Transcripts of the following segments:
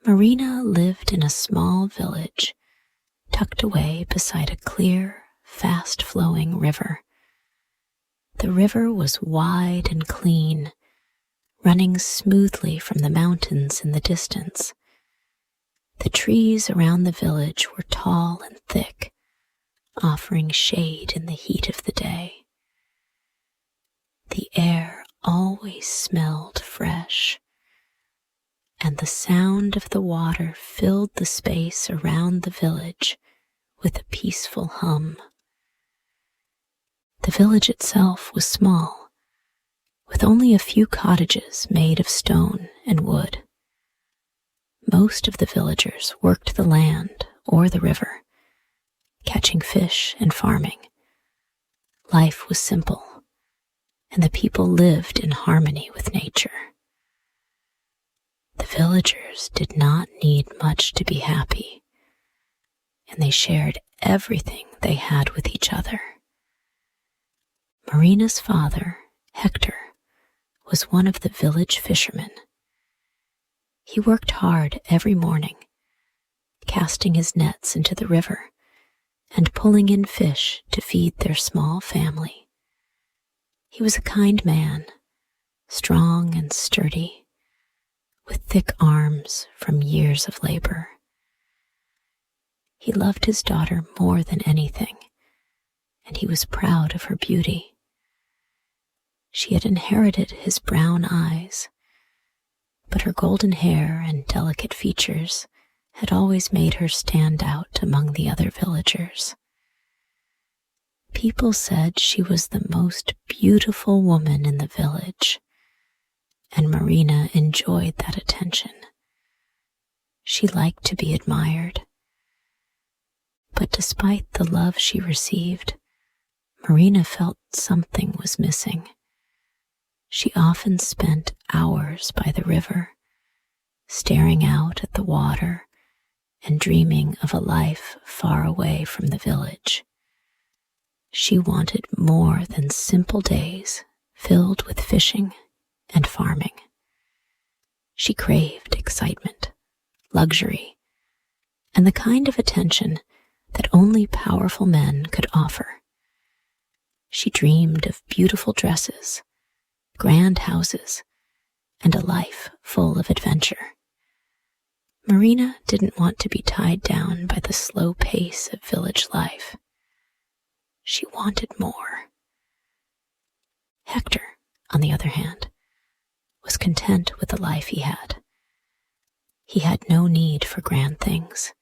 Marina lived in a small village tucked away beside a clear, fast-flowing river. The river was wide and clean, running smoothly from the mountains in the distance. The trees around the village were tall and thick, offering shade in the heat of the day. The air always smelled fresh, and the sound of the water filled the space around the village with a peaceful hum. The village itself was small, with only a few cottages made of stone and wood. Most of the villagers worked the land or the river, catching fish and farming. Life was simple, and the people lived in harmony with nature. The villagers did not need much to be happy, and they shared everything they had with each other. Marina's father, Hector, was one of the village fishermen. He worked hard every morning, casting his nets into the river and pulling in fish to feed their small family. He was a kind man, strong and sturdy, with thick arms from years of labor. He loved his daughter more than anything, and he was proud of her beauty. She had inherited his brown eyes, but her golden hair and delicate features had always made her stand out among the other villagers. People said she was the most beautiful woman in the village, and Marina enjoyed that attention. She liked to be admired. But despite the love she received, Marina felt something was missing. She often spent hours by the river, staring out at the water and dreaming of a life far away from the village. She wanted more than simple days filled with fishing and farming. She craved excitement, luxury, and the kind of attention that only powerful men could offer. She dreamed of beautiful dresses, grand houses, and a life full of adventure. Marina didn't want to be tied down by the slow pace of village life. She wanted more. Hector, on the other hand, was content with the life he had. He had no need for grand things.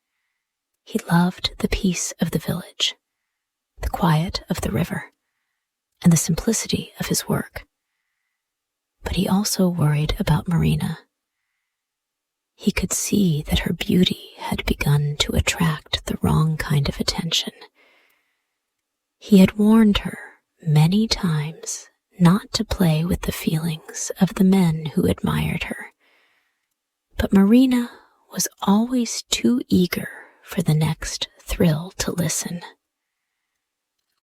He loved the peace of the village, the quiet of the river, and the simplicity of his work. But he also worried about Marina. He could see that her beauty had begun to attract the wrong kind of attention. He had warned her many times not to play with the feelings of the men who admired her. But Marina was always too eager for the next thrill to listen.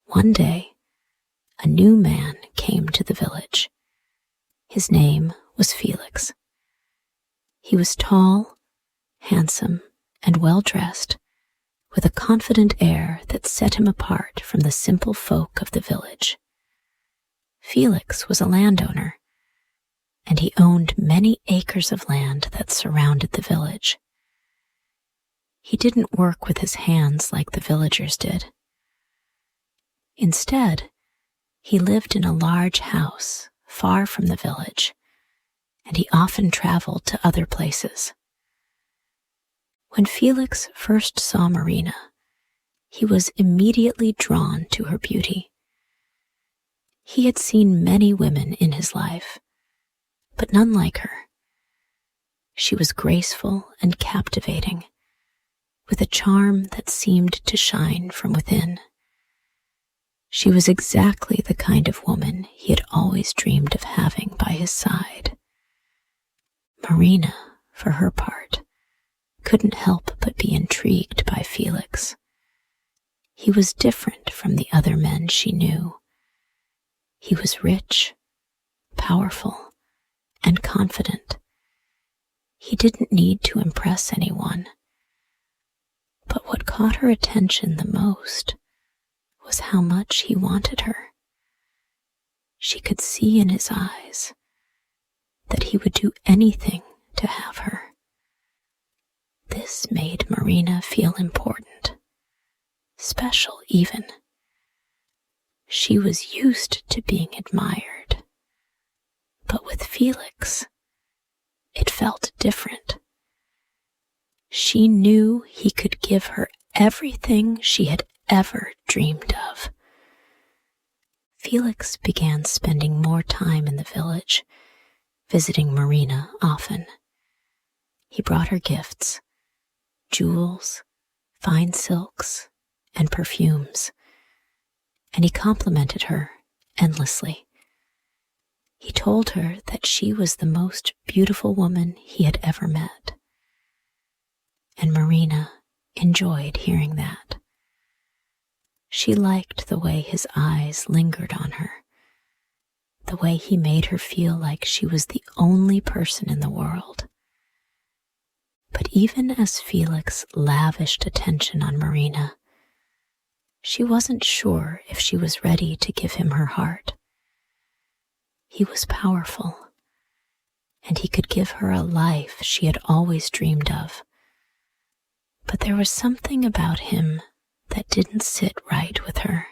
One day, a new man came to the village. His name was Felix. He was tall, handsome, and well-dressed, with a confident air that set him apart from the simple folk of the village. Felix was a landowner, and he owned many acres of land that surrounded the village. He didn't work with his hands like the villagers did. Instead, he lived in a large house far from the village, and he often traveled to other places. When Felix first saw Marina, he was immediately drawn to her beauty. He had seen many women in his life, but none like her. She was graceful and captivating, with a charm that seemed to shine from within. She was exactly the kind of woman he had always dreamed of having by his side. Marina, for her part, couldn't help but be intrigued by Felix. He was different from the other men she knew. He was rich, powerful, and confident. He didn't need to impress anyone. But what caught her attention the most was how much he wanted her. She could see in his eyes that he would do anything to have her. This made Marina feel important, special even. She was used to being admired, but with Felix, it felt different. She knew he could give her everything she had ever dreamed of. Felix began spending more time in the village, visiting Marina often. He brought her gifts, jewels, fine silks, and perfumes, and he complimented her endlessly. He told her that she was the most beautiful woman he had ever met, and Marina enjoyed hearing that. She liked the way his eyes lingered on her, the way he made her feel like she was the only person in the world. But even as Felix lavished attention on Marina, she wasn't sure if she was ready to give him her heart. He was powerful, and he could give her a life she had always dreamed of. But there was something about him that didn't sit right with her.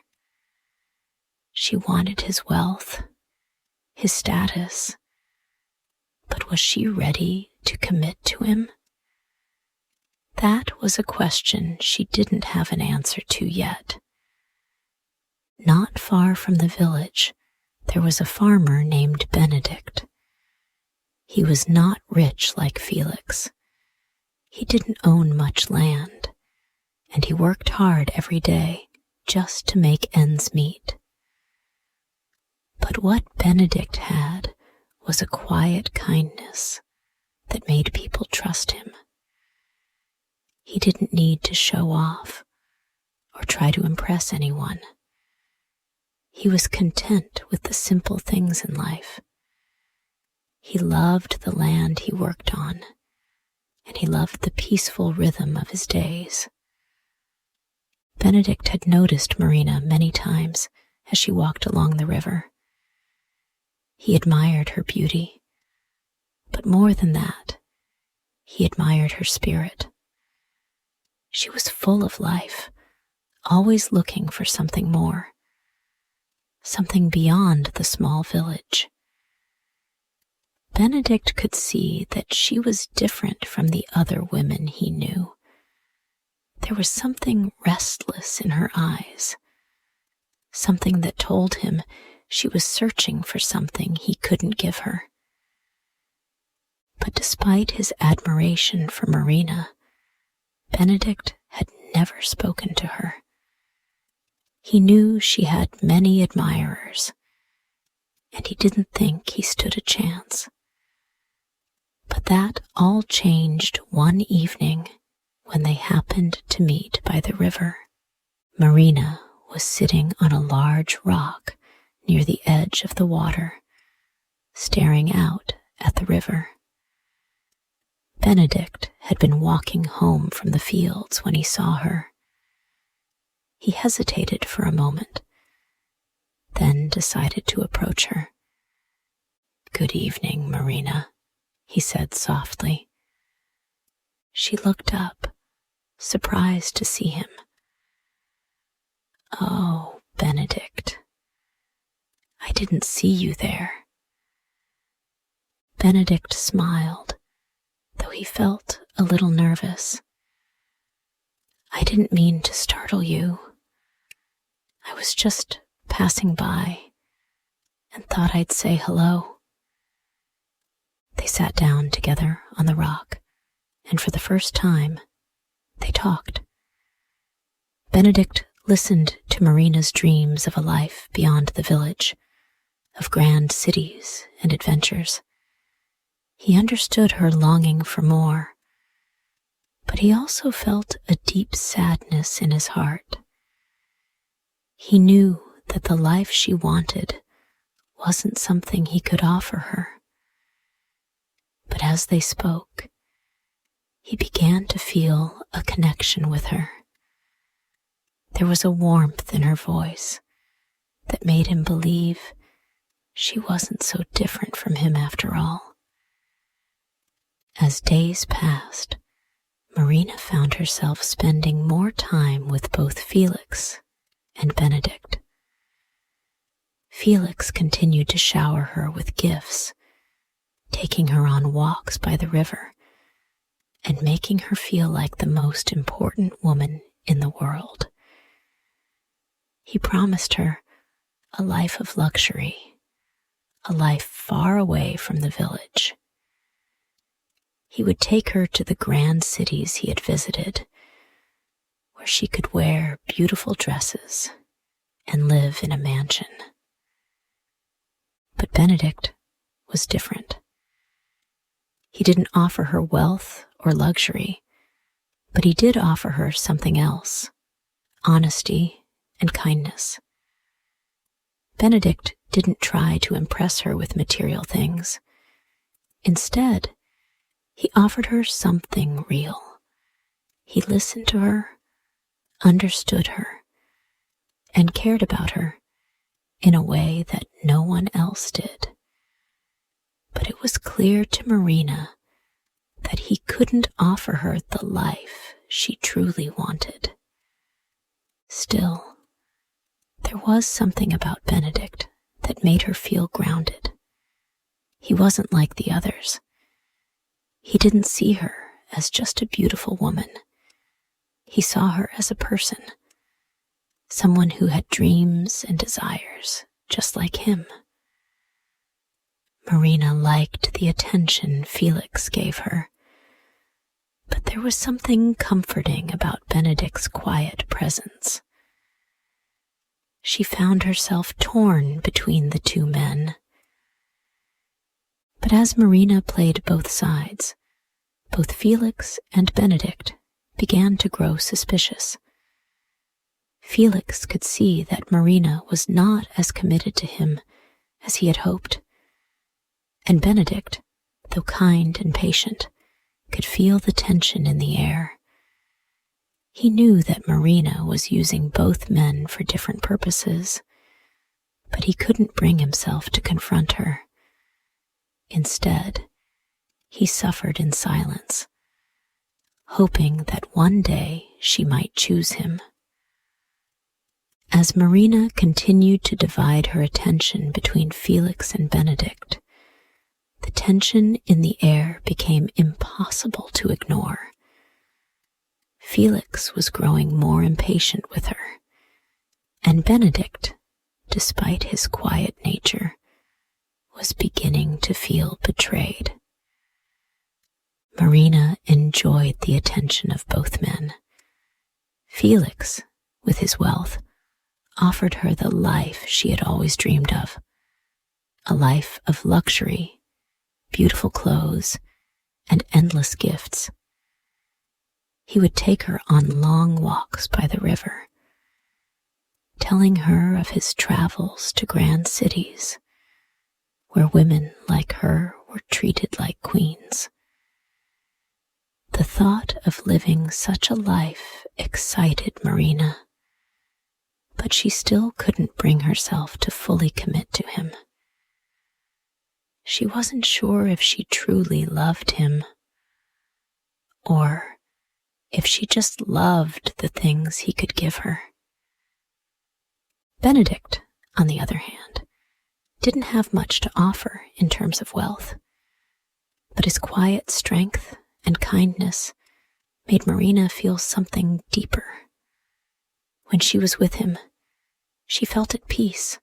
She wanted his wealth, his status, but was she ready to commit to him? That was a question she didn't have an answer to yet. Not far from the village, there was a farmer named Benedict. He was not rich like Felix. He didn't own much land, and he worked hard every day just to make ends meet. But what Benedict had was a quiet kindness that made people trust him. He didn't need to show off or try to impress anyone. He was content with the simple things in life. He loved the land he worked on, and he loved the peaceful rhythm of his days. Benedict had noticed Marina many times as she walked along the river. He admired her beauty, but more than that, he admired her spirit. She was full of life, always looking for something more, something beyond the small village. Benedict could see that she was different from the other women he knew. There was something restless in her eyes, something that told him she was searching for something he couldn't give her. But despite his admiration for Marina, Benedict had never spoken to her. He knew she had many admirers, and he didn't think he stood a chance. But that all changed one evening when they happened to meet by the river. Marina was sitting on a large rock near the edge of the water, staring out at the river. Benedict had been walking home from the fields when he saw her. He hesitated for a moment, then decided to approach her. "Good evening, Marina," he said softly. She looked up, surprised to see him. "Oh, Benedict, I didn't see you there." Benedict smiled, though he felt a little nervous. "I didn't mean to startle you. I was just passing by and thought I'd say hello." They sat down together on the rock, and for the first time, they talked. Benedict listened to Marina's dreams of a life beyond the village, of grand cities and adventures. He understood her longing for more, but he also felt a deep sadness in his heart. He knew that the life she wanted wasn't something he could offer her. But as they spoke, He began to feel a connection with her. There was a warmth in her voice that made him believe she wasn't so different from him after all. As days passed, Marina found herself spending more time with both Felix and Benedict. Felix continued to shower her with gifts, taking her on walks by the river and making her feel like the most important woman in the world. He promised her a life of luxury, a life far away from the village. He would take her to the grand cities he had visited, where she could wear beautiful dresses and live in a mansion. But Benedict was different. He didn't offer her wealth or luxury, but he did offer her something else: honesty and kindness. Benedict didn't try to impress her with material things. Instead, he offered her something real. He listened to her, understood her, and cared about her in a way that no one else did. But it was clear to Marina that he couldn't offer her the life she truly wanted. Still, there was something about Benedict that made her feel grounded. He wasn't like the others. He didn't see her as just a beautiful woman. He saw her as a person, someone who had dreams and desires just like him. Marina liked the attention Felix gave her, but there was something comforting about Benedict's quiet presence. She found herself torn between the two men. But as Marina played both sides, both Felix and Benedict began to grow suspicious. Felix could see that Marina was not as committed to him as he had hoped, and Benedict, though kind and patient, could feel the tension in the air. He knew that Marina was using both men for different purposes, but he couldn't bring himself to confront her. Instead, he suffered in silence, hoping that one day she might choose him. As Marina continued to divide her attention between Felix and Benedict, the tension in the air became impossible to ignore. Felix was growing more impatient with her, and Benedict, despite his quiet nature, was beginning to feel betrayed. Marina enjoyed the attention of both men. Felix, with his wealth, offered her the life she had always dreamed of, a life of luxury, beautiful clothes, and endless gifts. He would take her on long walks by the river, telling her of his travels to grand cities, where women like her were treated like queens. The thought of living such a life excited Marina, but she still couldn't bring herself to fully commit to him. She wasn't sure if she truly loved him, or if she just loved the things he could give her. Benedict, on the other hand, didn't have much to offer in terms of wealth, but his quiet strength and kindness made Marina feel something deeper. When she was with him, she felt at peace,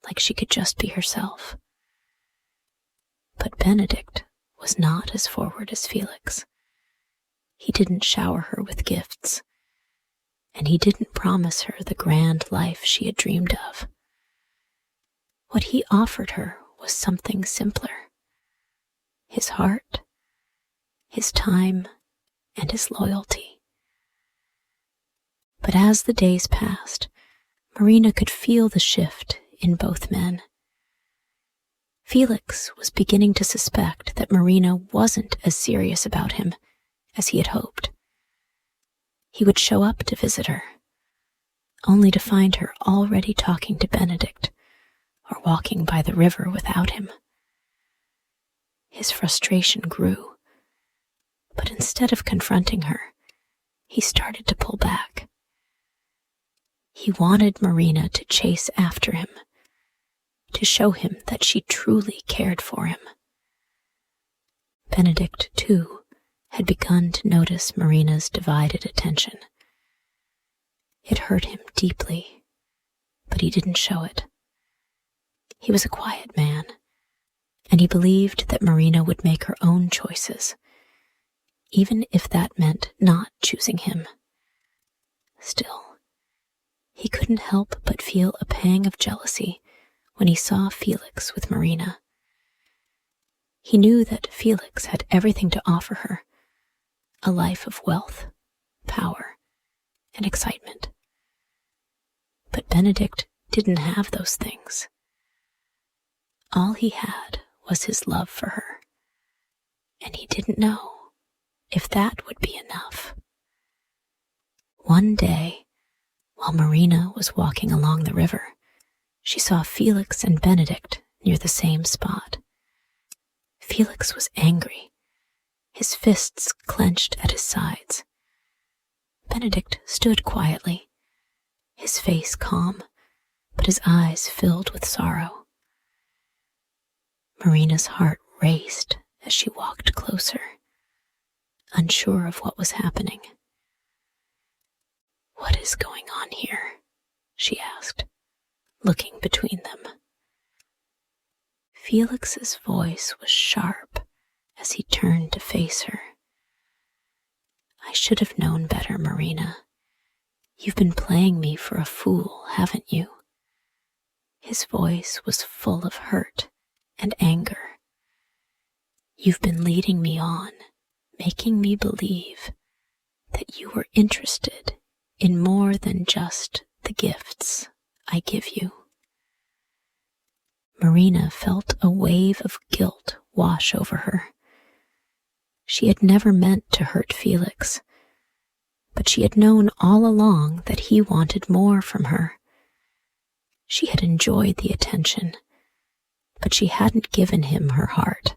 like she could just be herself. But Benedict was not as forward as Felix. He didn't shower her with gifts, and he didn't promise her the grand life she had dreamed of. What he offered her was something simpler: his heart, his time, and his loyalty. But as the days passed, Marina could feel the shift in both men. Felix was beginning to suspect that Marina wasn't as serious about him as he had hoped. He would show up to visit her, only to find her already talking to Benedict or walking by the river without him. His frustration grew, but instead of confronting her, he started to pull back. He wanted Marina to chase after him, to show him that she truly cared for him. Benedict, too, had begun to notice Marina's divided attention. It hurt him deeply, but he didn't show it. He was a quiet man, and he believed that Marina would make her own choices, even if that meant not choosing him. Still, he couldn't help but feel a pang of jealousy when he saw Felix with Marina. He knew that Felix had everything to offer her, a life of wealth, power, and excitement. But Benedict didn't have those things. All he had was his love for her, and he didn't know if that would be enough. One day, while Marina was walking along the river, she saw Felix and Benedict near the same spot. Felix was angry, his fists clenched at his sides. Benedict stood quietly, his face calm, but his eyes filled with sorrow. Marina's heart raced as she walked closer, unsure of what was happening. "What is going on here?" she asked, looking between them. Felix's voice was sharp as he turned to face her. "I should have known better, Marina. You've been playing me for a fool, haven't you?" His voice was full of hurt and anger. "You've been leading me on, making me believe that you were interested in more than just the gifts I give you." Marina felt a wave of guilt wash over her. She had never meant to hurt Felix, but she had known all along that he wanted more from her. She had enjoyed the attention, but she hadn't given him her heart.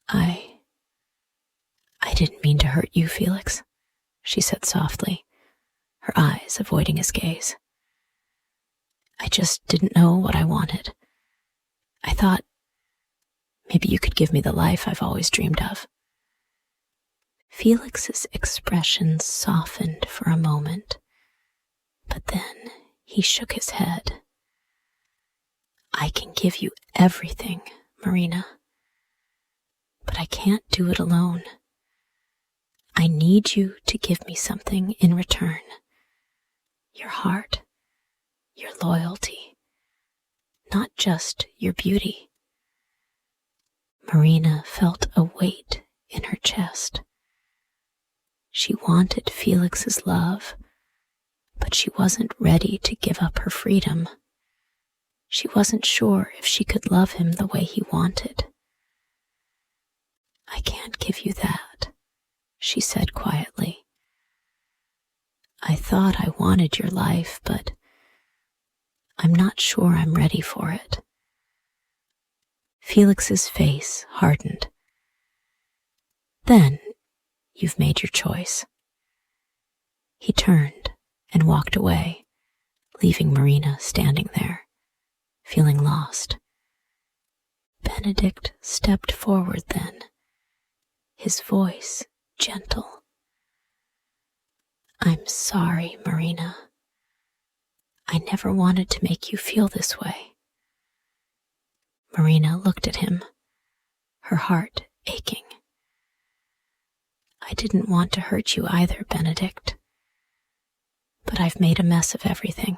I didn't mean to hurt you, Felix," she said softly, her eyes avoiding his gaze. "I just didn't know what I wanted. I thought maybe you could give me the life I've always dreamed of." Felix's expression softened for a moment, but then he shook his head. "I can give you everything, Marina, but I can't do it alone. I need you to give me something in return. Your heart, your loyalty, not just your beauty." Marina felt a weight in her chest. She wanted Felix's love, but she wasn't ready to give up her freedom. She wasn't sure if she could love him the way he wanted. "I can't give you that," she said quietly. "I thought I wanted your life, but I'm not sure I'm ready for it." Felix's face hardened. "Then you've made your choice." He turned and walked away, leaving Marina standing there, feeling lost. Benedict stepped forward then, his voice gentle. "I'm sorry, Marina. I never wanted to make you feel this way." Marina looked at him, her heart aching. "I didn't want to hurt you either, Benedict. But I've made a mess of everything.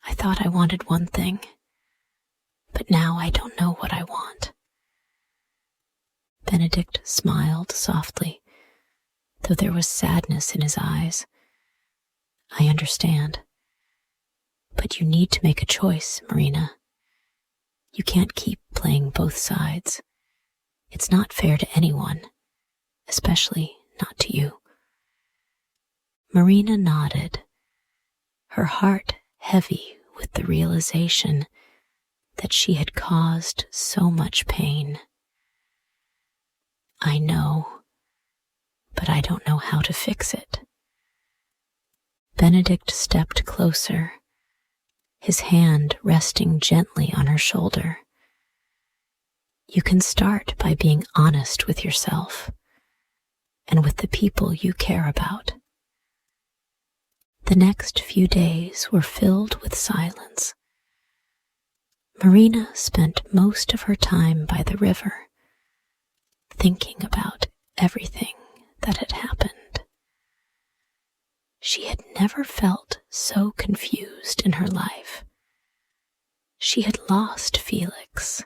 I thought I wanted one thing, but now I don't know what I want." Benedict smiled softly, though there was sadness in his eyes. "I understand. But you need to make a choice, Marina. You can't keep playing both sides. It's not fair to anyone, especially not to you. Marina nodded, her heart heavy with the realization that she had caused so much pain. I know, but I don't know how to fix it. Benedict stepped closer, his hand resting gently on her shoulder. You can start by being honest with yourself and with the people you care about. The next few days were filled with silence. Marina spent most of her time by the river, thinking about everything that had happened. She had never felt so confused in her life. She had lost Felix,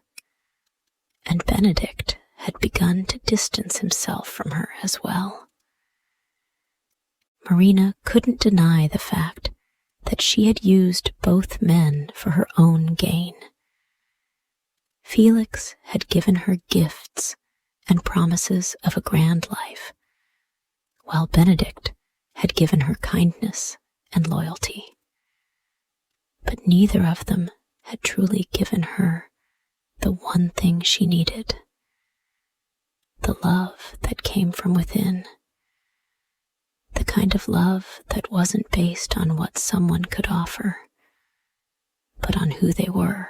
and Benedict had begun to distance himself from her as well. Marina couldn't deny the fact that she had used both men for her own gain. Felix had given her gifts and promises of a grand life, while Benedict had given her kindness and loyalty. But neither of them had truly given her the one thing she needed, the love that came from within, the kind of love that wasn't based on what someone could offer, but on who they were.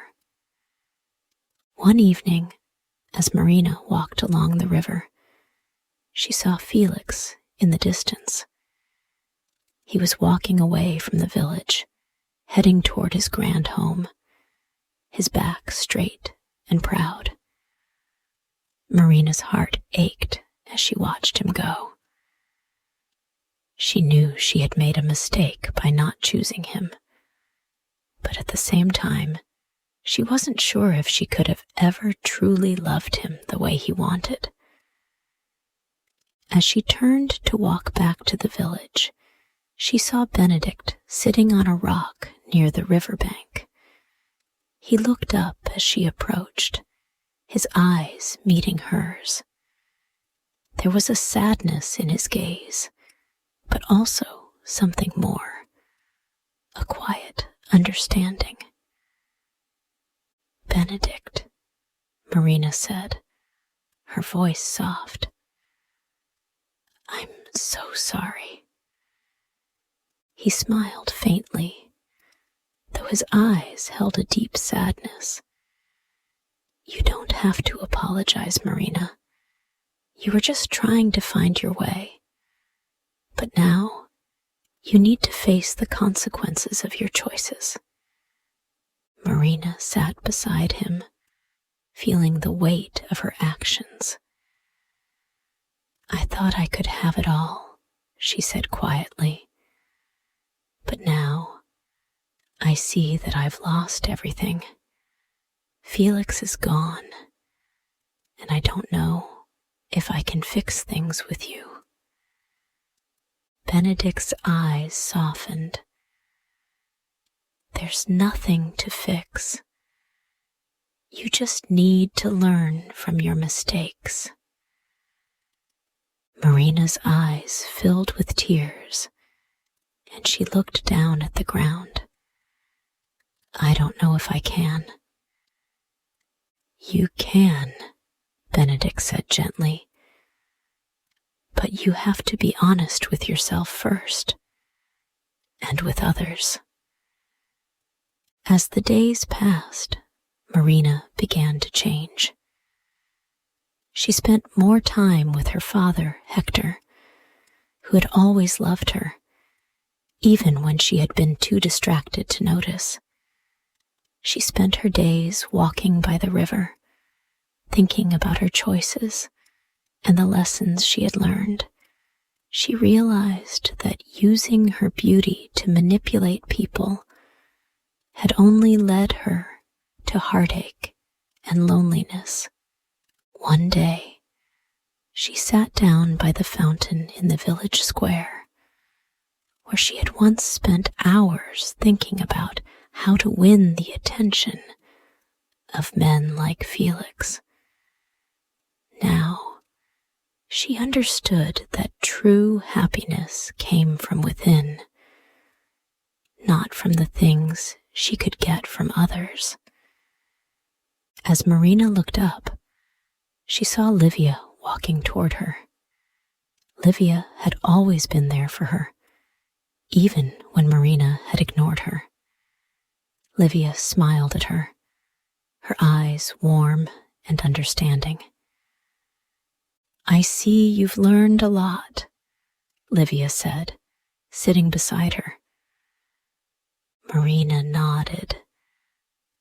One evening, as Marina walked along the river, she saw Felix in the distance. He was walking away from the village, heading toward his grand home, his back straight and proud. Marina's heart ached as she watched him go. She knew she had made a mistake by not choosing him, but at the same time, she wasn't sure if she could have ever truly loved him the way he wanted. As she turned to walk back to the village, she saw Benedict sitting on a rock near the riverbank. He looked up as she approached, his eyes meeting hers. There was a sadness in his gaze, but also something more, a quiet understanding. "Benedict," Marina said, her voice soft. "I'm so sorry." He smiled faintly, though his eyes held a deep sadness. "You don't have to apologize, Marina. You were just trying to find your way. But now, you need to face the consequences of your choices." Marina sat beside him, feeling the weight of her actions. "I thought I could have it all," she said quietly. "But now, I see that I've lost everything. Felix is gone, and I don't know if I can fix things with you." Benedict's eyes softened. "There's nothing to fix. You just need to learn from your mistakes." Marina's eyes filled with tears, and she looked down at the ground. "I don't know if I can." "You can," Benedict said gently. "But you have to be honest with yourself first, and with others." As the days passed, Marina began to change. She spent more time with her father, Hector, who had always loved her, even when she had been too distracted to notice. She spent her days walking by the river, thinking about her choices and the lessons she had learned. She realized that using her beauty to manipulate people had only led her to heartache and loneliness. One day, she sat down by the fountain in the village square, where she had once spent hours thinking about how to win the attention of men like Felix. Now, She understood that true happiness came from within, not from the things she could get from others. As Marina looked up, she saw Livia walking toward her. Livia had always been there for her, even when Marina had ignored her. Livia smiled at her, her eyes warm and understanding. "I see you've learned a lot," Livia said, sitting beside her. Marina nodded,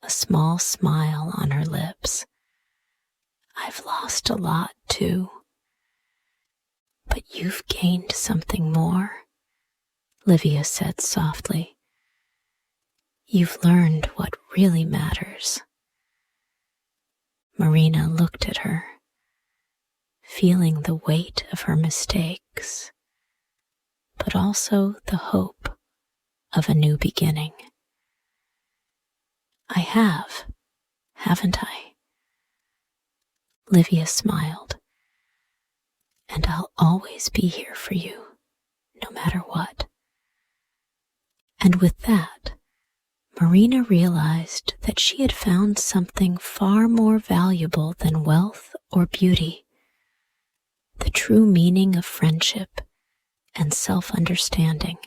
a small smile on her lips. "I've lost a lot, too." "But you've gained something more," Livia said softly. "You've learned what really matters." Marina looked at her, feeling the weight of her mistakes, but also the hope of a new beginning. "I have, haven't I?" Livia smiled. "And I'll always be here for you, no matter what." And with that, Marina realized that she had found something far more valuable than wealth or beauty: the true meaning of friendship and self-understanding.